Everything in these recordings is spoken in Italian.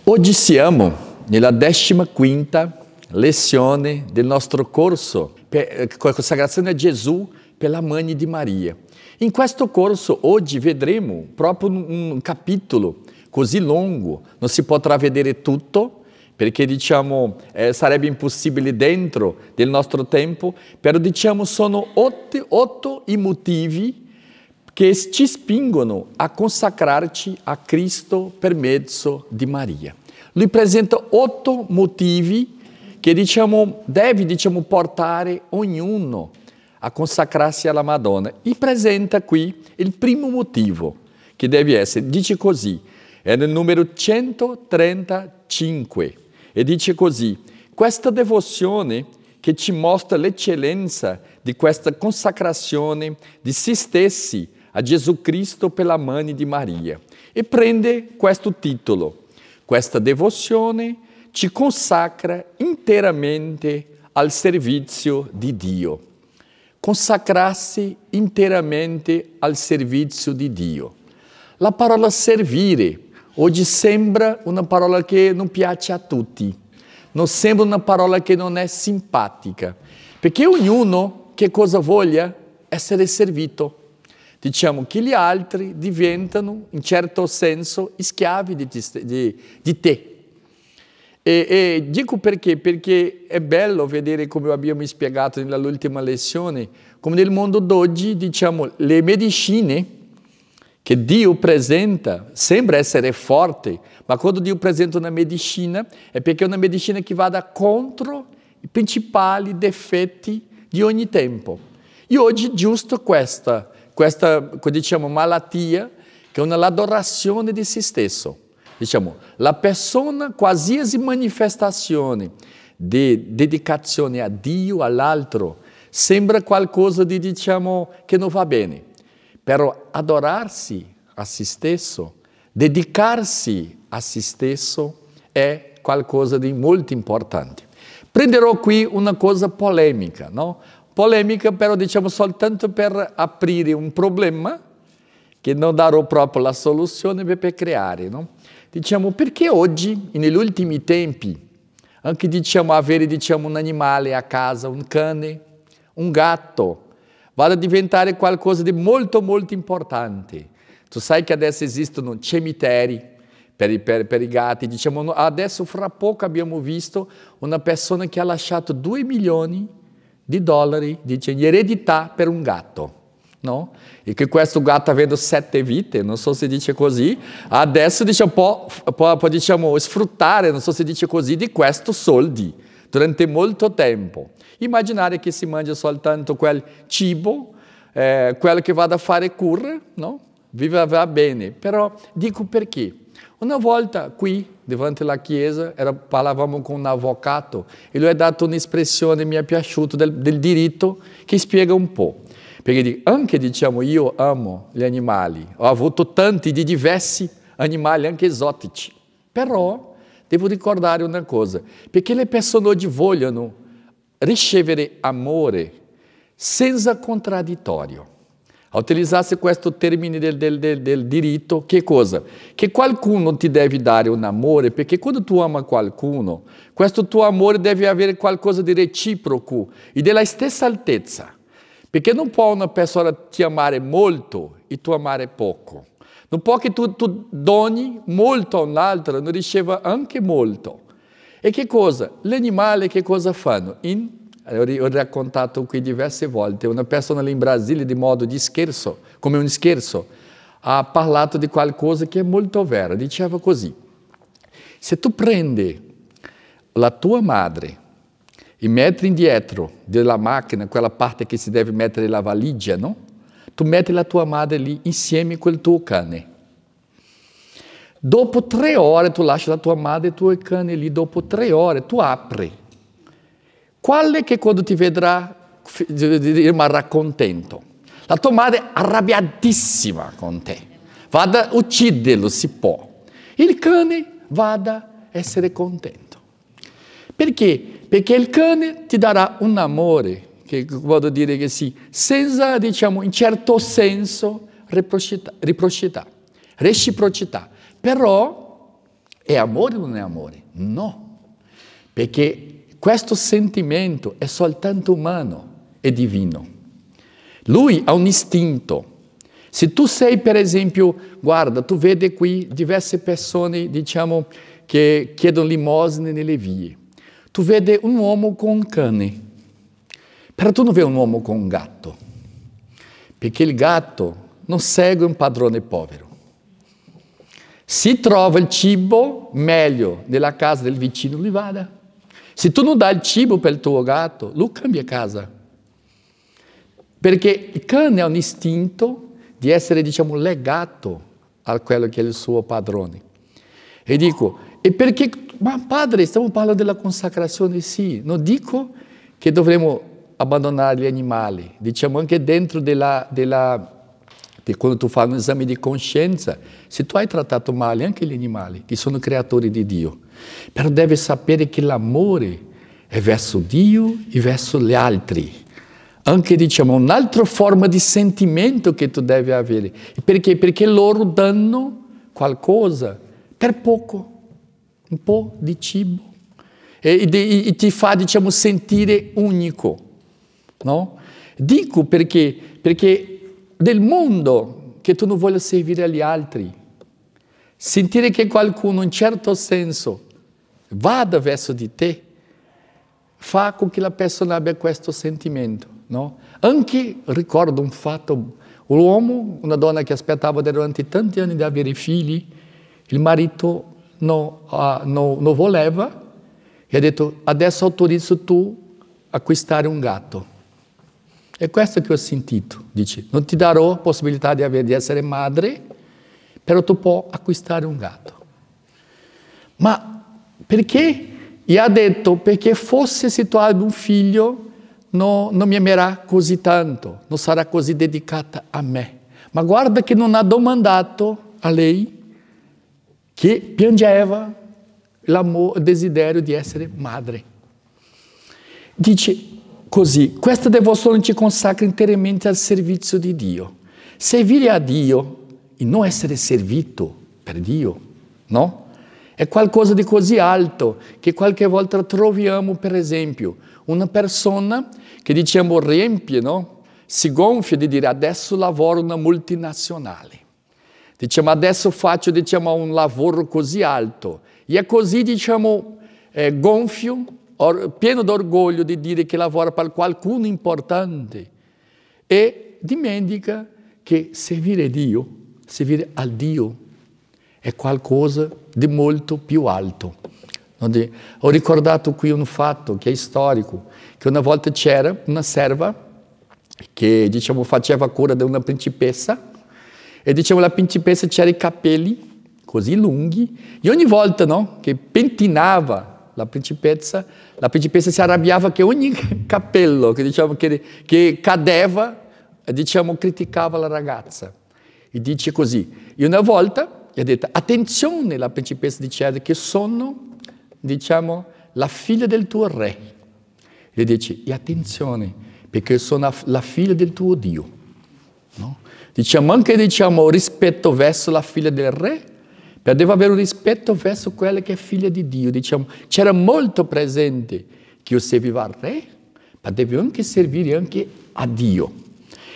Oggi siamo nella 15ª lezione del nostro corso Consacrazione a Gesù per la Mãe di Maria. In questo corso oggi vedremo proprio un capitolo così lungo, non si potrà vedere tutto, perché diciamo sarebbe impossibile dentro del nostro tempo, però diciamo sono otto i motivi che ci spingono a consacrarci a Cristo per mezzo di Maria. Lui presenta 8 motivi che deve portare ognuno a consacrarsi alla Madonna. E presenta qui il primo motivo che deve essere, dice così, è nel numero 135, e dice così: questa devozione che ci mostra l'eccellenza di questa consacrazione di se stessi a Gesù Cristo per la Mãe di Maria. E prende questo titolo: questa devozione ci consacra interamente al servizio di Dio. Consacrarsi interamente al servizio di Dio. La parola servire oggi sembra una parola che non piace a tutti, non sembra una parola che non è simpatica, perché ognuno che cosa voglia? Essere servito. Diciamo che gli altri diventano, in certo senso, schiavi di te. E dico perché? Perché è bello vedere, come abbiamo spiegato nell'ultima lezione, come nel mondo d'oggi, le medicine che Dio presenta, sembra essere forte, ma quando Dio presenta una medicina, è perché è una medicina che vada contro i principali difetti di ogni tempo. E oggi giusto questa malattia, che è l'adorazione di se stesso. La persona, qualsiasi manifestazione di dedicazione a Dio, all'altro, sembra qualcosa di, che non va bene. Però adorarsi a se stesso, dedicarsi a se stesso, è qualcosa di molto importante. Prenderò qui una cosa polemica, no? Polemica, però soltanto per aprire un problema, che non darò proprio la soluzione per creare, no? Perché oggi, negli ultimi tempi, anche avere un animale a casa, un cane, un gatto, va a diventare qualcosa di molto molto importante. Tu sai che adesso esistono cimiteri per i gatti. Adesso fra poco abbiamo visto una persona che ha lasciato $2 milioni in eredità per un gatto. No? E che questo gatto, avendo 7 vite, non so se dice così, adesso può sfruttare, non so se dice così, di questo soldi durante molto tempo. Immaginare che si mangia soltanto quel cibo, quello che va a fare cura, no? Va bene, però dico perché. Una volta qui, davanti alla chiesa, parlavamo con un avvocato e lui ha dato un'espressione, mi è piaciuta, del diritto, che spiega un po'. Perché anche io amo gli animali, ho avuto tanti di diversi animali, anche esotici, però devo ricordare una cosa, perché le persone oggi vogliono ricevere amore senza contraddittorio. A utilizzare questo termine del diritto, che cosa? Che qualcuno ti deve dare un amore, perché quando tu ami qualcuno, questo tuo amore deve avere qualcosa di reciproco e della stessa altezza. Perché non può una persona ti amare molto e tu amare poco. Non può che tu doni molto a un'altra e non riceva anche molto. E che cosa? Gli animali che cosa fanno? Ho raccontato qui diverse volte, una persona lì in Brasile, di modo di scherzo, come un scherzo, ha parlato di qualcosa che è molto vero. Diceva così: se tu prendi la tua madre e metti indietro della macchina, quella parte che si deve mettere la valigia, no? Tu metti la tua madre lì insieme con il tuo cane. Dopo 3 ore tu lasci la tua madre e il tuo cane lì, dopo 3 ore tu apri. Quale che quando ti vedrà rimarrà contento? La tua madre è arrabbiatissima con te. Vada a ucciderlo, si può. Il cane vada a essere contento. Perché? Perché il cane ti darà un amore, che voglio dire che sì, senza, in certo senso, reciprocità. Però È amore o non è amore? No, perché questo sentimento è soltanto umano e divino. Lui ha un istinto. Se tu sei, per esempio, guarda, tu vedi qui diverse persone, diciamo, che chiedono limosine nelle vie. Tu vedi un uomo con un cane, però tu non vedi un uomo con un gatto, perché il gatto non segue un padrone povero. Se trova il cibo, meglio, nella casa del vicino, lui vada. Se tu non dai il cibo per il tuo gatto, lui cambia casa. Perché il cane ha un istinto di essere, diciamo, legato a quello che è il suo padrone. E dico, e perché, ma padre, stiamo parlando della consacrazione, sì, non dico che dovremmo abbandonare gli animali, diciamo anche dentro quando tu fai un esame di coscienza, se tu hai trattato male anche gli animali, che sono creatori di Dio, però devi sapere che l'amore è verso Dio e verso gli altri. Anche, diciamo, un'altra forma di sentimento che tu devi avere. Perché? Perché loro danno qualcosa per poco, un po' di cibo, e ti fa, diciamo, sentire unico, no? Dico perché del mondo che tu non vuoi servire agli altri, sentire che qualcuno in certo senso vada verso di te, fa con che la persona abbia questo sentimento. No? Anche ricordo un fatto, un uomo, una donna che aspettava durante tanti anni di avere figli, il marito non voleva e ha detto adesso autorizzo tu a acquistare un gatto. È questo che ho sentito, dice, non ti darò possibilità di essere madre, però tu puoi acquistare un gatto. Ma perché? E ha detto, perché forse se tu hai un figlio non mi amerà così tanto, non sarà così dedicata a me. Ma guarda che non ha domandato a lei che piangeva il desiderio di essere madre. Dice così, questa devozione ci consacra interamente al servizio di Dio. Servire a Dio e non essere servito per Dio, no? È qualcosa di così alto che qualche volta troviamo, per esempio, una persona che, diciamo, riempie, no? Si gonfia di dire adesso lavoro in una multinazionale. Diciamo, adesso faccio, diciamo, un lavoro così alto. E è così, diciamo, gonfio, pieno d'orgoglio di dire che lavora per qualcuno importante. E dimentica che servire Dio, servire al Dio, è qualcosa di molto più alto. Ho ricordato qui un fatto che è storico, che una volta c'era una serva che, diciamo, faceva cura di una principessa e, diciamo, la principessa c'era i capelli così lunghi e ogni volta, no, che pentinava la principessa si arrabbiava che ogni capello che, diciamo, che cadeva, diciamo, criticava la ragazza. E dice così, e una volta gli ha detto, attenzione, la principessa diceva che sono, diciamo, la figlia del tuo re. E dice, e attenzione, perché sono la figlia del tuo Dio. No? Diciamo anche, diciamo, rispetto verso la figlia del re, però deve avere un rispetto verso quella che è figlia di Dio. Diciamo, c'era molto presente che io servivo al re, ma devo anche servire anche a Dio.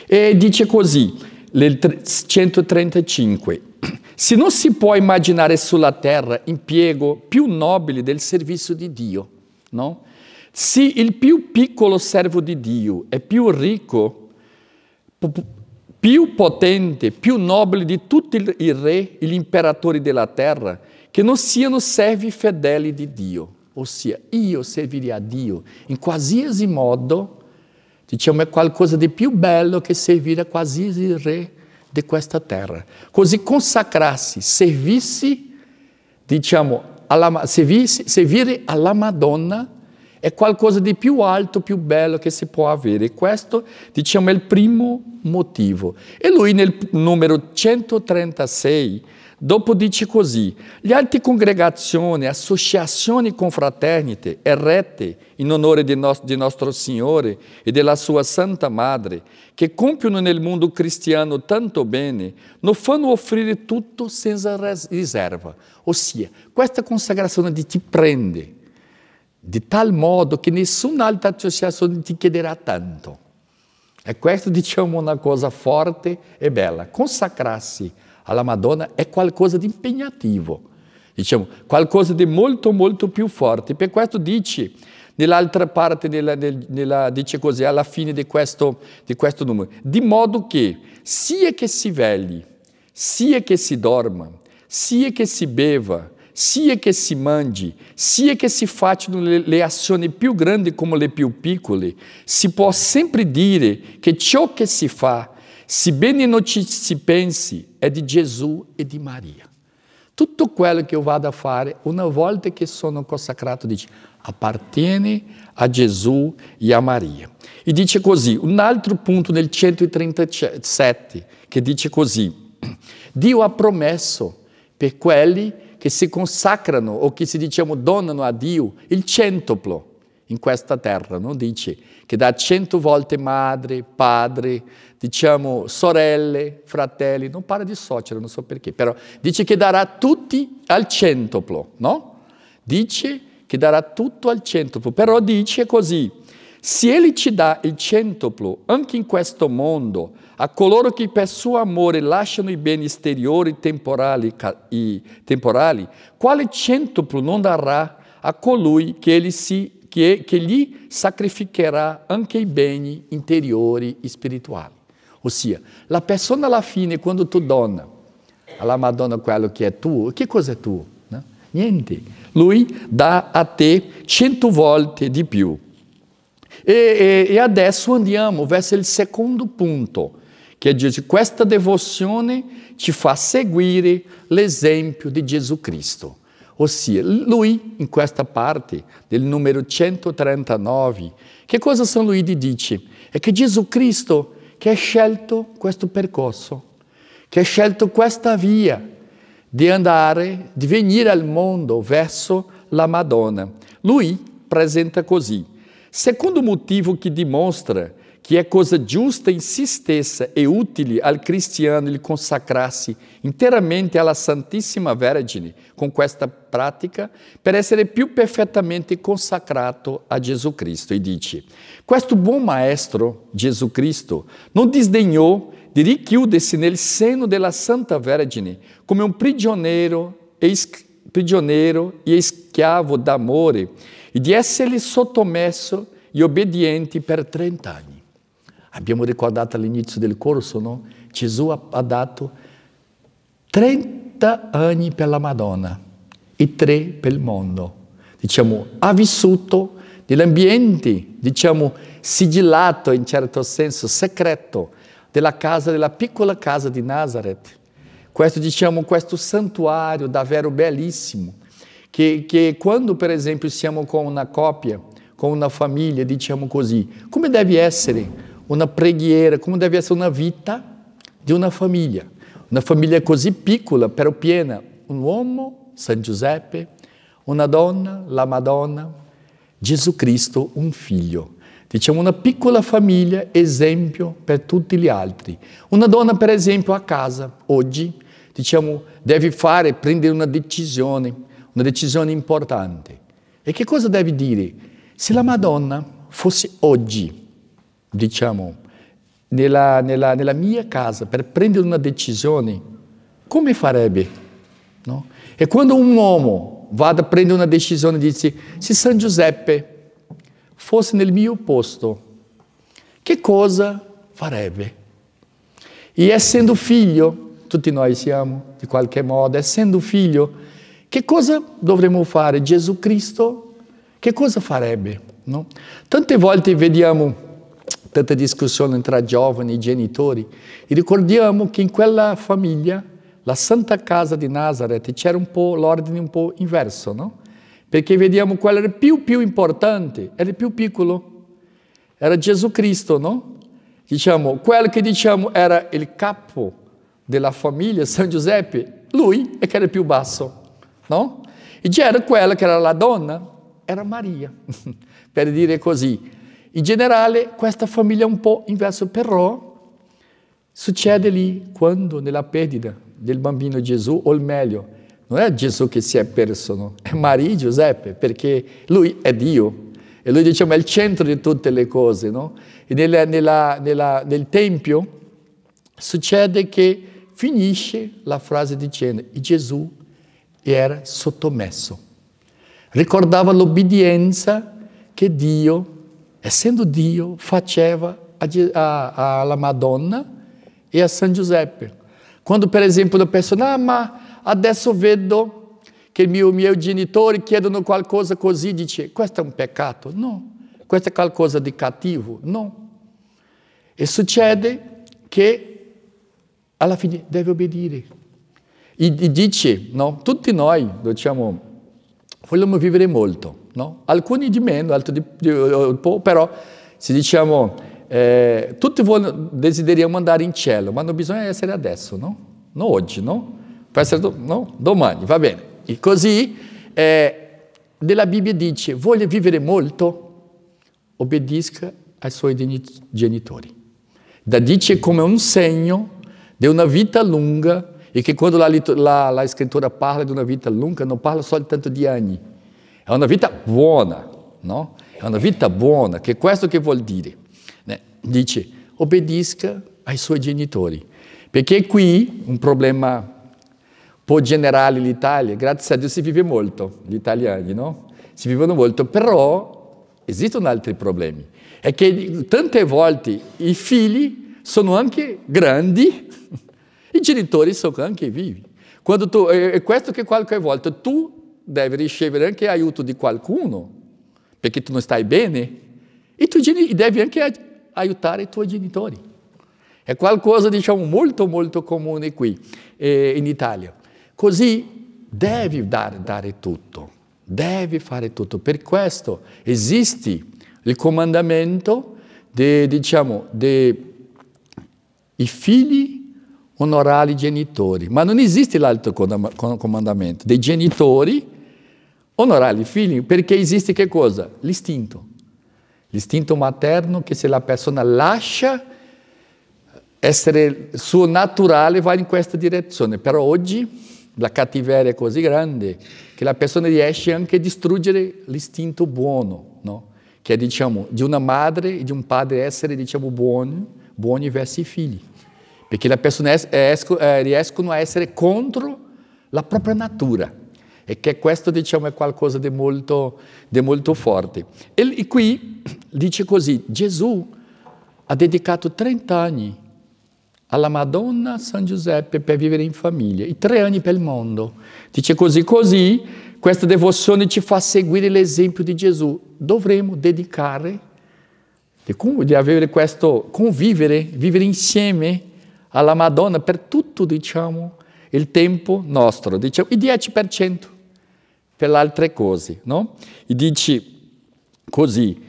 E dice così, nel 135, se non si può immaginare sulla terra impiego più nobile del servizio di Dio, no? Se il più piccolo servo di Dio è più ricco, più potente, più nobile di tutti i re e gli imperatori della terra, che non siano servi fedeli di Dio, ossia io servirei a Dio in qualsiasi modo, diciamo, è qualcosa di più bello che servire a qualsiasi re di questa terra. Così consacrarsi, servirsi, diciamo, servire alla Madonna è qualcosa di più alto, più bello che si può avere. Questo, diciamo, è il primo motivo. E lui nel numero 136 Dopo dice così: le altre congregazioni, associazioni confraternite erette in onore di nostro Signore e della sua Santa Madre, che compiono nel mondo cristiano tanto bene, non fanno offrire tutto senza riserva. Ossia, questa consacrazione ti prende di tal modo che nessun'altra associazione ti chiederà tanto. E questo, diciamo, una cosa forte e bella. Consacrarsi alla Madonna è qualcosa di impegnativo, diciamo, qualcosa di molto, molto più forte. Per questo dice, nell'altra parte, dice così, alla fine di questo numero, di modo che sia che si vegli, sia che si dorma, sia che si beva, sia che si mangi, sia che si facciano le azioni più grandi come le più piccole, si può sempre dire che ciò che si fa, se bene non ci si pensi, è di Gesù e di Maria. Tutto quello che io vado a fare, una volta che sono consacrato, dice, appartiene a Gesù e a Maria. E dice così, un altro punto nel 137, che dice così: Dio ha promesso per quelli che si consacrano o che si, diciamo, donano a Dio il centuplo in questa terra, no? Dice che dà 100 volte madre, padre, diciamo sorelle, fratelli, non parla di suocero, non so perché, però dice che darà tutti al centuplo, no? Dice che darà tutto al centuplo, però dice così: se Egli ci dà il centuplo anche in questo mondo, a coloro che per suo amore lasciano i beni esteriori temporali, quale centuplo non darà a colui che gli sacrificherà anche i beni interiori e spirituali? Ossia, la persona alla fine, quando tu dona alla Madonna quello che è tuo, che cosa è tuo? No? Niente. Lui dà a te 100 volte di più. E adesso andiamo verso il secondo punto, che dice: questa devozione ci fa seguire l'esempio di Gesù Cristo. Ossia, lui, in questa parte del numero 139, che cosa San Luigi dice? È che Gesù Cristo che ha scelto questo percorso, che ha scelto questa via di andare, di venire al mondo verso la Madonna. Lui presenta così: secondo motivo che dimostra che è cosa giusta in se stessa e utile al cristiano il consacrarsi interamente alla Santissima Vergine con questa pratica per essere più perfettamente consacrato a Gesù Cristo. E dice: questo buon maestro, Gesù Cristo, non disdegnò di richiudersi nel seno della Santa Vergine come un prigioniero e schiavo d'amore e di essergli sottomesso e obbedienti per 30 anni. Abbiamo ricordato all'inizio del corso, no? Gesù ha dato 30 anni per la Madonna e 3 per il mondo. Diciamo, ha vissuto nell'ambiente, diciamo, sigillato in certo senso, segreto, della piccola casa di Nazareth. Questo, diciamo, questo santuario davvero bellissimo, che quando, per esempio, siamo con una coppia, con una famiglia, diciamo così, come deve essere una preghiera, come deve essere una vita di una famiglia così piccola però piena, un uomo, San Giuseppe, una donna, la Madonna, Gesù Cristo, un figlio. Diciamo una piccola famiglia, esempio per tutti gli altri. Una donna, per esempio, a casa, oggi, diciamo, deve prendere una decisione importante. E che cosa deve dire? Se la Madonna fosse oggi, diciamo, nella mia casa per prendere una decisione, come farebbe? No? E quando un uomo va a prendere una decisione, dice: se San Giuseppe fosse nel mio posto, che cosa farebbe? E essendo figlio, tutti noi siamo, di qualche modo, essendo figlio, che cosa dovremmo fare? Gesù Cristo, che cosa farebbe? No? Tante volte vediamo tanta discussione tra giovani e genitori e ricordiamo che in quella famiglia, la Santa Casa di Nazareth, c'era un po' l'ordine un po' inverso, no? Perché vediamo qual era più importante, era il più piccolo, era Gesù Cristo, no? Diciamo, quello che diciamo era il capo della famiglia, San Giuseppe, lui è che era più basso, no? E c'era quella che era la donna, era Maria, per dire così. In generale questa famiglia è un po' inversa, però succede lì quando nella perdita del bambino Gesù, o meglio, non è Gesù che si è perso, no? È Maria e Giuseppe, perché lui è Dio. E lui, diciamo, è il centro di tutte le cose, no? E nel Tempio succede che finisce la frase dicendo e Gesù era sottomesso. Ricordava l'obbedienza che Dio, essendo Dio, faceva alla Madonna e a San Giuseppe. Quando, per esempio, la persona, ma adesso vedo che i miei genitori chiedono qualcosa così, dice, questo è un peccato? No. Questo è qualcosa di cattivo? No. E succede che alla fine deve obbedire. E dice, no, tutti noi, diciamo, vogliamo vivere molto, no? Alcuni di meno, altri di un po', però se diciamo, tutti desideriamo andare in cielo, ma non bisogna essere adesso, no? Non oggi, no? Può essere no? Domani, va bene. E così nella Bibbia dice, vuole vivere molto, obbedisca ai suoi genitori. Da dice come un segno di una vita lunga, e che quando la scrittura parla di una vita lunga non parla soltanto di anni, è una vita buona, no? È una vita buona, che è questo che vuol dire. Dice, obbedisca ai suoi genitori, perché qui un problema un po' generale in Italia, grazie a Dio si vive molto, gli italiani, no? Si vivono molto, però esistono altri problemi. È che tante volte i figli sono anche grandi, i genitori sono anche vivi. Quando è questo che qualche volta tu devi ricevere anche aiuto di qualcuno, perché tu non stai bene, e tu devi anche aiutare i tuoi genitori. È qualcosa, diciamo, molto molto comune qui in Italia. Così devi dare tutto, devi fare tutto. Per questo esiste il comandamento i figli onorare i genitori, ma non esiste l'altro comandamento dei genitori onorare i figli, perché esiste che cosa? L'istinto materno, che se la persona lascia essere suo naturale va in questa direzione, però oggi la cattiveria è così grande che la persona riesce anche a distruggere l'istinto buono, no? Che è, diciamo, di una madre e di un padre essere, diciamo, buoni verso i figli, perché le persone riescono a essere contro la propria natura, e che questo, diciamo, è qualcosa di molto forte. E qui dice così, Gesù ha dedicato 30 anni alla Madonna San Giuseppe per vivere in famiglia, e 3 anni per il mondo. Dice così questa devozione ci fa seguire l'esempio di Gesù. Dovremo dedicare, di avere questo, vivere insieme alla Madonna per tutto, diciamo, il tempo nostro, diciamo, il 10% per le altre cose, no? E dice così,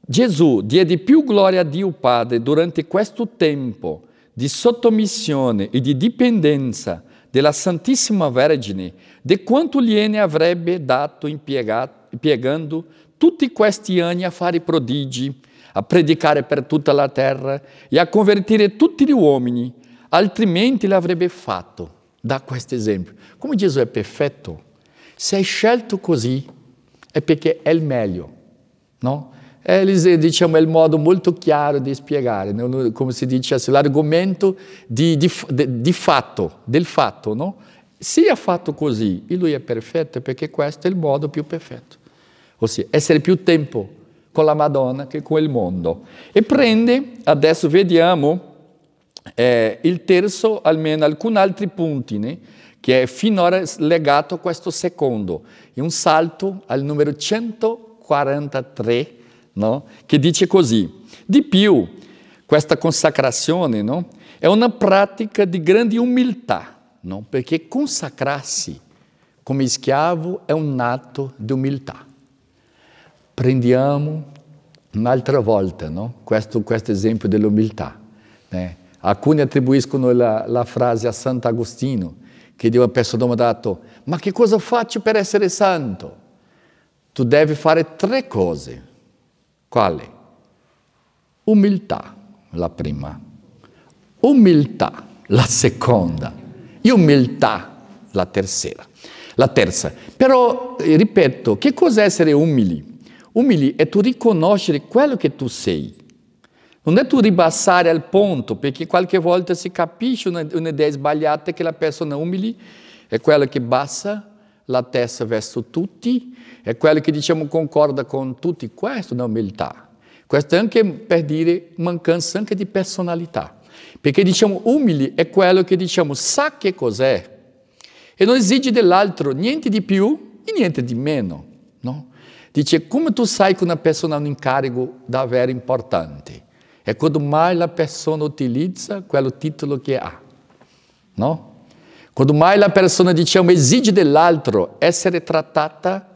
Gesù diede più gloria a Dio Padre durante questo tempo di sottomissione e di dipendenza della Santissima Vergine, di quanto gliene avrebbe dato impiegando tutti questi anni a fare prodigi, a predicare per tutta la terra e a convertire tutti gli uomini, altrimenti l'avrebbe fatto. Da questo esempio. Come Gesù è perfetto, se hai scelto così è perché è il meglio, no? È, diciamo, è il modo molto chiaro di spiegare, no? Come si dice, l'argomento del fatto, no? Se ha fatto così e lui è perfetto, perché questo è il modo più perfetto, ossia essere più tempo con la Madonna che con il mondo. E prende, adesso vediamo, il terzo, almeno alcuni altri punti, né? Che è finora legato a questo secondo, è un salto al numero 143, no? Che dice così, di più, questa consacrazione, no? È una pratica di grande umiltà, no? Perché consacrarsi come schiavo è un atto di umiltà. Prendiamo un'altra volta, no? Questo esempio dell'umiltà. Alcuni attribuiscono la frase a Sant'Agostino, che di una persona mi ha detto, ma che cosa faccio per essere santo? Tu devi fare 3 cose. Quali? Umiltà, la prima. Umiltà, la seconda. E umiltà, la terza. Però, ripeto, che cosa è essere umili? Umili è tu riconoscere quello che tu sei. Non è tu ribassare al punto, perché qualche volta si capisce un'idea sbagliata che la persona umile è quella che bassa la testa verso tutti, è quella che diciamo concorda con tutti. Questo non è umiltà. Questo è anche per dire mancanza anche di personalità. Perché diciamo umile è quello che diciamo sa che cos'è e non esige dell'altro niente di più e niente di meno. No? Dice, come tu sai che una persona ha un incarico davvero importante? È quando mai la persona utilizza quel titolo che ha. No? Quando mai la persona, diciamo, esige dell'altro essere trattata,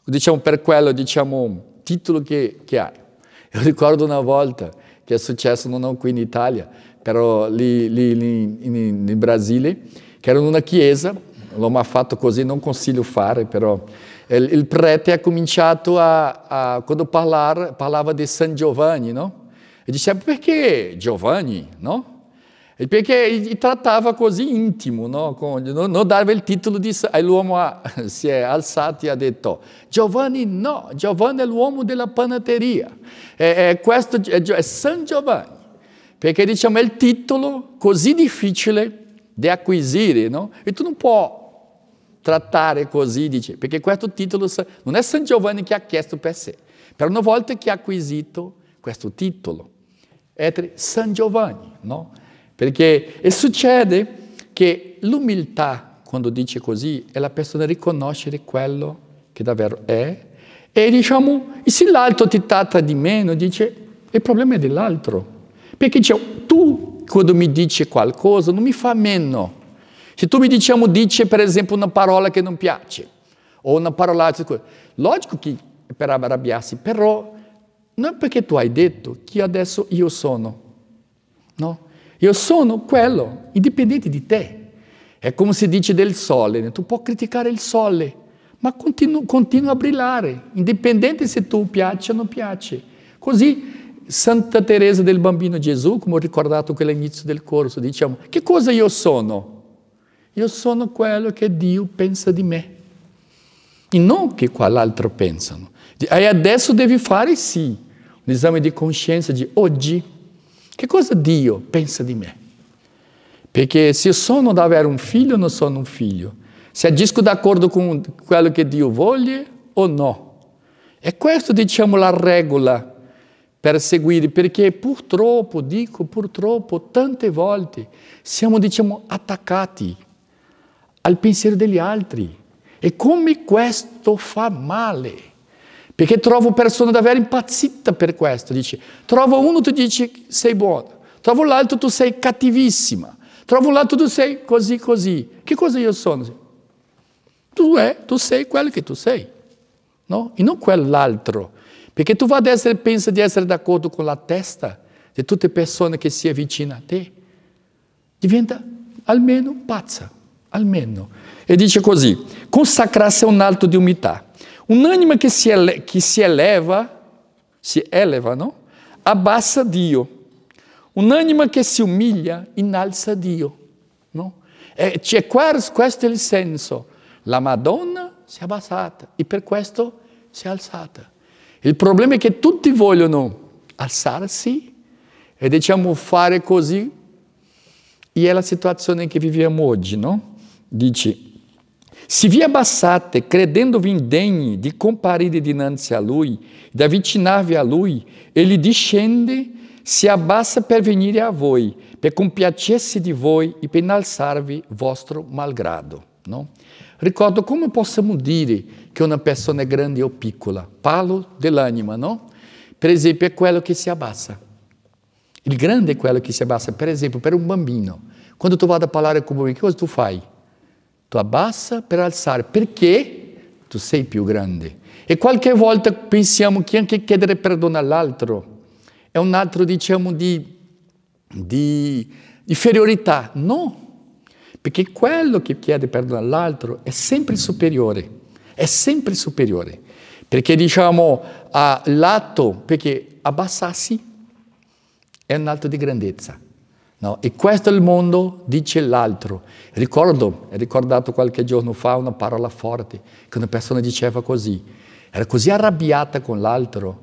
diciamo, per quello, diciamo, titolo che ha. Io ricordo una volta che è successo, non qui in Italia, però lì in Brasile, che era in una chiesa, l'ho fatto così, non consiglio fare, però il prete ha cominciato quando parlava di San Giovanni, no? E diceva, perché Giovanni, no? E perché trattava così intimo, no? Non dava il titolo di... E l'uomo si è alzato e ha detto, Giovanni no, Giovanni è l'uomo della panetteria. Questo è San Giovanni. Perché diciamo è il titolo così difficile di acquisire, no? E tu non puoi trattare così, dice, perché questo titolo non è San Giovanni che ha chiesto per sé. Per una volta che ha acquisito questo titolo, è San Giovanni, no? Perché succede che l'umiltà, quando dice così, è la persona riconoscere quello che davvero è, e diciamo, e se l'altro ti tratta di meno, dice, il problema è dell'altro. Perché cioè, tu, quando mi dici qualcosa, non mi fa meno. Se tu mi dici, per esempio, una parola che non piace, o una parolaccia, logico che è per arrabbiarsi, però non è perché tu hai detto che adesso io sono, no? Io sono quello, indipendente di te. È come si dice del sole, tu puoi criticare il sole, ma continua a brillare, indipendente se tu piace o non piace. Così Santa Teresa del Bambino Gesù, come ho ricordato all'inizio del corso, diciamo, che cosa io sono? Io sono quello che Dio pensa di me, e non che quell'altro pensano. E adesso devi fare sì, un esame di coscienza di oggi, che cosa Dio pensa di me? Perché se io sono davvero un figlio o non sono un figlio, se agisco d'accordo con quello che Dio vuole o no. E questo, diciamo, la regola per seguire, perché purtroppo, tante volte siamo, diciamo, attaccati al pensiero degli altri. E come questo fa male. Perché trovo persone davvero impazzite per questo. Dice, trovo uno, tu dici sei buono. Trovo l'altro, tu sei cattivissima. Trovo l'altro, tu sei così, così. Che cosa io sono? Tu sei quello che tu sei. No? E non quell'altro. Perché tu pensa di essere d'accordo con la testa di tutte le persone che si avvicinano a te. Diventa almeno pazza. Almeno. E dice così, consacrarsi a un atto di umiltà. Un'anima che si eleva, no? Abbassa Dio. Un'anima che si umilia, innalza Dio. No? Questo è il senso. La Madonna si è abbassata e per questo si è alzata. Il problema è che tutti vogliono alzarsi e diciamo fare così, e è la situazione che viviamo oggi, no? Dice, se vi abbassate credendovi indegni di comparire dinanzi a Lui, di avvicinarvi a Lui, Egli discende, si abbassa per venire a voi, per compiacersi di voi e per innalzarvi vostro malgrado. No? Ricordo come possiamo dire che una persona è grande o piccola. Parlo dell'anima, no? Per esempio è quello che si abbassa. Il grande è quello che si abbassa. Per esempio per un bambino. Quando tu vai a parlare con un bambino, che cosa tu fai? Tu abbassa per alzare, perché tu sei più grande. E qualche volta pensiamo che anche chiedere perdono all'altro è un altro, diciamo, di inferiorità. No, Perché quello che chiede perdono all'altro è sempre superiore, perché diciamo l'atto, perché abbassarsi è un atto di grandezza, no? E questo è il mondo, dice l'altro. Ho ricordato qualche giorno fa una parola forte, che una persona diceva così, era così arrabbiata con l'altro,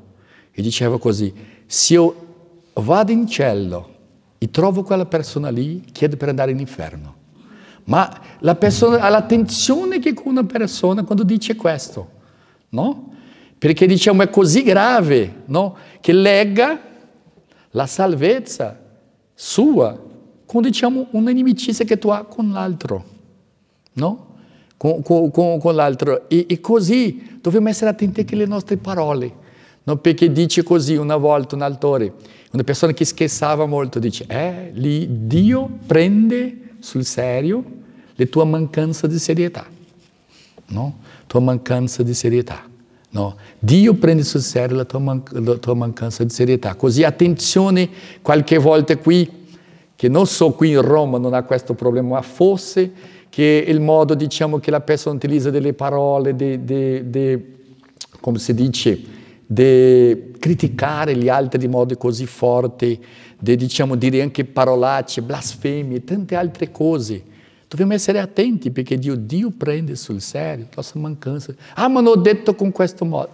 e diceva così: se io vado in cielo e trovo quella persona lì, chiedo per andare in inferno. Ma la persona ha l'attenzione che con una persona quando dice questo, no? Perché diciamo è così grave, no? Che lega la salvezza sua con, diciamo, una inimicizia che tu hai con l'altro, no? Con l'altro. E così dobbiamo essere attenti anche alle nostre parole, no? Perché dice così una volta un autore, una persona che scherzava molto, dice, lì Dio prende sul serio le tue mancanze di serietà, no? Tua mancanza di serietà, no? Dio prende sul serio la tua mancanza di serietà. Così attenzione qualche volta qui, che non so qui in Roma non ha questo problema, ma forse che il modo, diciamo, che la persona utilizza delle parole, come si dice, di criticare gli altri di modo così forte, di, diciamo, dire anche parolacce, blasfemie, tante altre cose. Dobbiamo essere attenti perché Dio prende sul serio la nostra mancanza. Ma non ho detto con questo modo.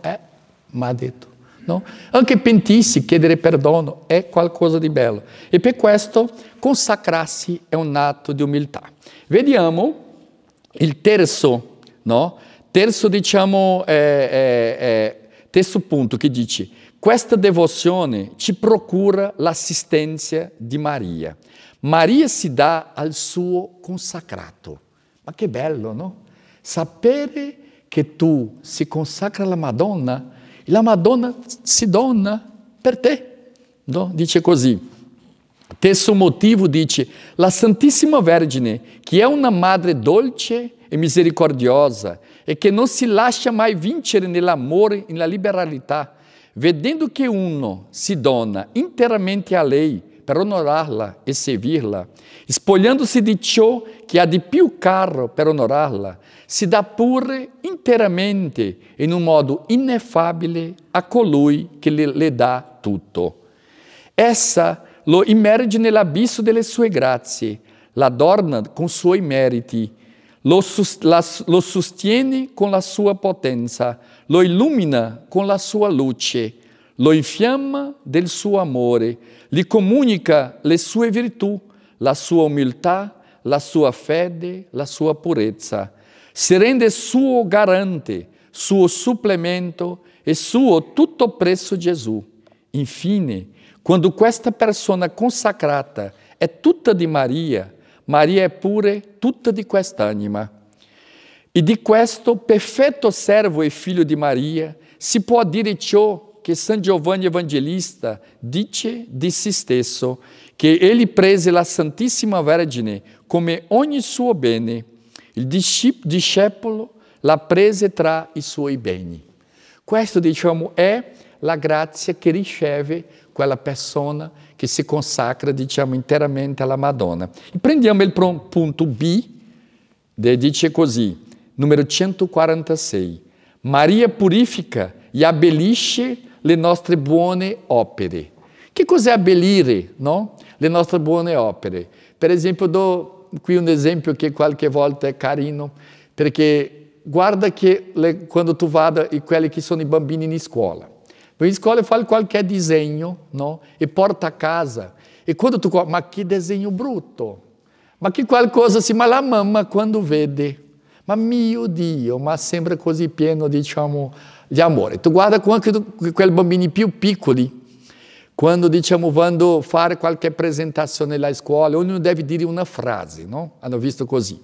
Ma ha detto. No? Anche pentirsi, chiedere perdono è qualcosa di bello. E per questo consacrarsi è un atto di umiltà. Vediamo il terzo, no? Terzo, diciamo, terzo punto che dice: questa devozione ci procura l'assistenza di Maria. Maria si dà al suo consacrato. Ma che bello, no? Sapere che tu si consacra alla Madonna e la Madonna si dona per te, no? Dice così. Terzo motivo dice: la Santissima Vergine, che è una madre dolce e misericordiosa e che non si lascia mai vincere nell'amore e nella liberalità, vedendo che uno si dona interamente a lei per onorarla e servirla, spogliandosi di ciò che ha di più caro per onorarla, si dà pure interamente in un modo ineffabile a colui che le dà tutto. Essa lo immerge nell'abisso delle sue grazie, la adorna con suoi meriti, lo sostiene con la sua potenza, lo illumina con la sua luce, lo infiamma del suo amore, gli comunica le sue virtù, la sua umiltà, la sua fede, la sua purezza. Si rende suo garante, suo supplemento e suo tutto presso Gesù. Infine, quando questa persona consacrata è tutta di Maria, Maria è pure tutta di quest'anima. E di questo perfetto servo e figlio di Maria si può dire ciò che San Giovanni Evangelista dice di se stesso, che egli prese la Santissima Vergine come ogni suo bene. Il discepolo la prese tra i suoi beni. Questo, diciamo, è la grazia che riceve quella persona che si consacra, diciamo, interamente alla Madonna. E prendiamo il punto B, dice così, numero 146. Maria purifica e abbellisce le nostre buone opere. Che cos'è abbellire, no? Le nostre buone opere. Per esempio, do qui un esempio che qualche volta è carino, perché guarda che quando tu vada e quelli che sono i bambini in scuola. In scuola fa qualche disegno, no? E porta a casa. E quando tu guardi, ma che disegno brutto! Ma che qualcosa assim, ma la mamma quando vede, ma mio Dio, ma sembra così pieno, diciamo, di amore. Tu guarda anche quei bambini più piccoli, quando, diciamo, vanno a fare qualche presentazione alla scuola, ognuno deve dire una frase, no? Hanno visto così.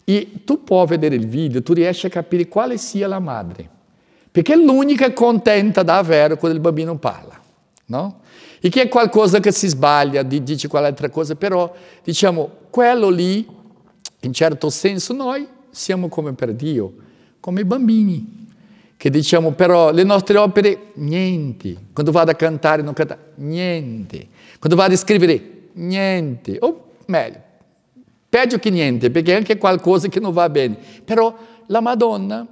E tu puoi vedere il video, tu riesci a capire quale sia la madre, perché è l'unica contenta davvero quando il bambino parla, no? E che è qualcosa che si sbaglia, dice qual'altra cosa, però, diciamo, quello lì, in certo senso, noi siamo come per Dio, come bambini, che diciamo, però, le nostre opere, niente. Quando vado a cantare, non canta, niente. Quando vado a scrivere, niente. O meglio, peggio che niente, perché è anche qualcosa che non va bene. Però la Madonna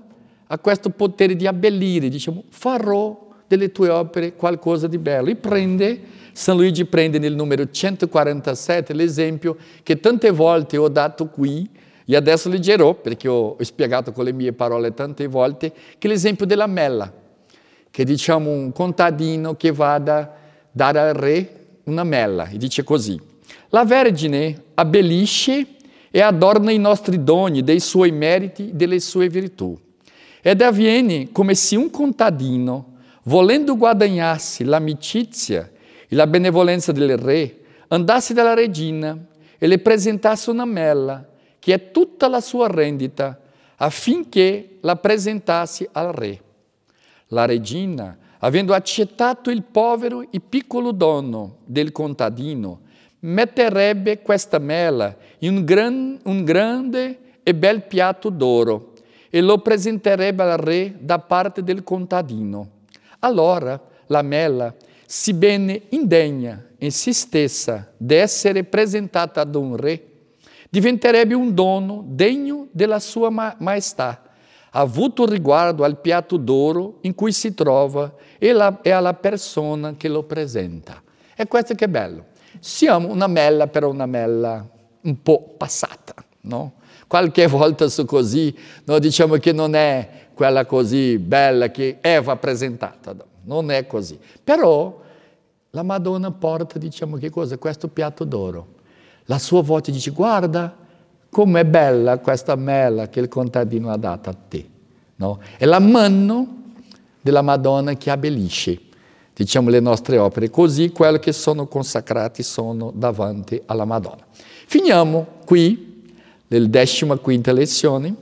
ha questo potere di abbellire, diciamo, farò delle tue opere qualcosa di bello. E prende, San Luigi prende nel numero 147 l'esempio che tante volte ho dato qui, e adesso leggerò, perché ho spiegato con le mie parole tante volte, che è l'esempio della mela, che diciamo un contadino che va a dare al re una mela, e dice così: la Vergine abbellisce e adorna i nostri doni, dei suoi meriti, delle sue virtù. Ed avviene come se un contadino, volendo guadagnarsi l'amicizia e la benevolenza del re, andasse dalla regina e le presentasse una mela, che è tutta la sua rendita, affinché la presentasse al re. La regina, avendo accettato il povero e piccolo dono del contadino, metterebbe questa mela in un grande e bel piatto d'oro e lo presenterebbe al re da parte del contadino. Allora la mela, sebbene indegna in se stessa di essere presentata ad un re, diventerebbe un dono degno della sua maestà, avuto riguardo al piatto d'oro in cui si trova e alla persona che lo presenta. E questo che è bello. Siamo una mela, però una mela un po' passata, no? Qualche volta su così, noi diciamo che non è quella così bella che Eva ha presentata, non è così. Però la Madonna porta, diciamo, che cosa? Questo piatto d'oro. La sua voce dice: guarda com'è bella questa mela che il contadino ha dato a te. No? È la mano della Madonna che abbellisce, diciamo, le nostre opere, così quelli che sono consacrati sono davanti alla Madonna. Finiamo qui, nel 15ª lezione.